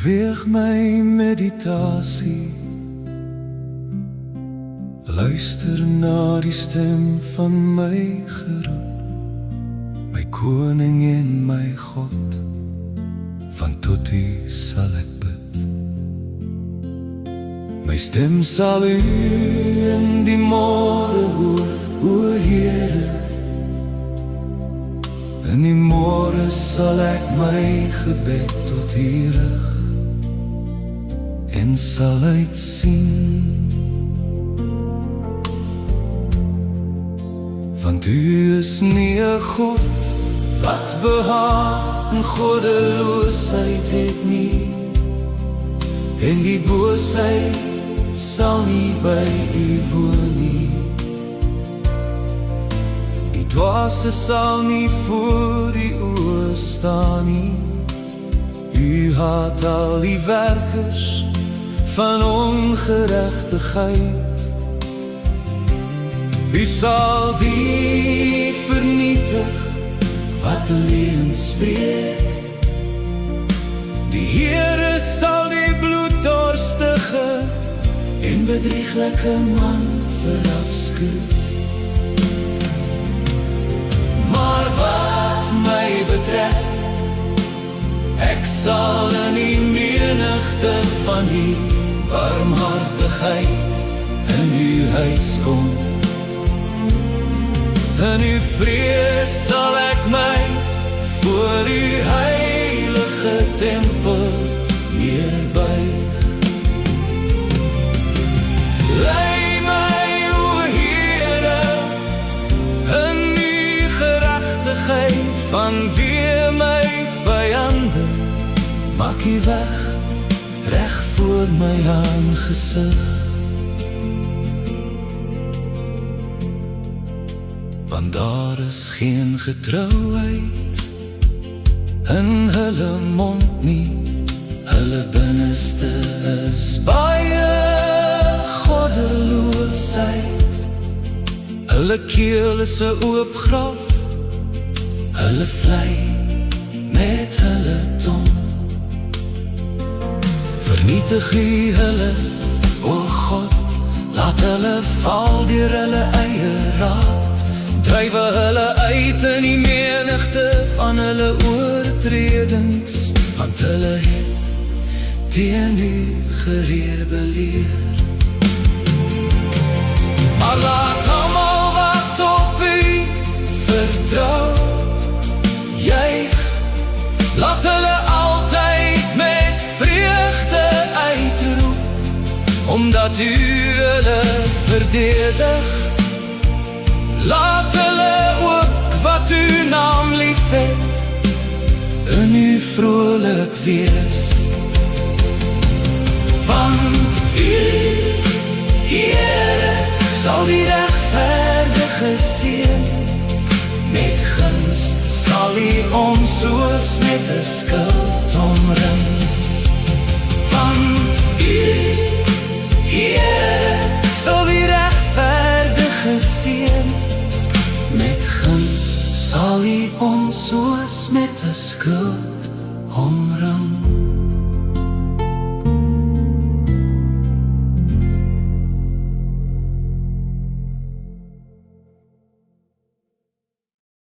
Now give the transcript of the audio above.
Beweeg my meditasie, luister na die stem van my geroep, my koning en my God, van tot U sal ek bid. My stem sal U in die môre hoor, o Here. In die môre sal ek my gebed tot U rig, en sal uitsien. Want U is nie 'n God wat behaag in goddeloosheid het nie, en die boosheid sal nie by U woon nie. Die dwaase sal nie voor U oë staan nie. U haat al die werkers van ongeregtigheid. U sal die vernietig wat leuen spreek. Die Here sal die bloeddorstige en bedrieglike man verafskuw. Maar wat my betref, ek sal in die menigte van die barmhartigheid in U huis kom. In U vrees sal ek my voor U heilige tempel neerbuig. Lei my, o Here, in U geregtigheid van weer my vyande. Maak U weg reg voor my aangesig. Want daar is geen getrouheid in hulle mond nie. Hulle binneste is baie goddeloosheid. Hulle keel is 'n oop graf, hulle vlei met hulle tong. Vernietig U hulle, o God, laat hulle val deur hulle eie raad. Dryf hulle uit in die menigte van hulle oortredings, want hulle het teen U gerebelleer. Maar laat almal wat op U vertrou juig, laat hulle altyd met vreugde uitroep, omdat U hulle verdedig. Laat hulle ook wat U naam lief het, in U vrolik wees. Want U, Here, sal die regverdige seën. Met guns sal U ons soos met 'n skild omring. Want U, Here, sal die regverdige seën. Met guns sal U ons soos met 'n skild omring.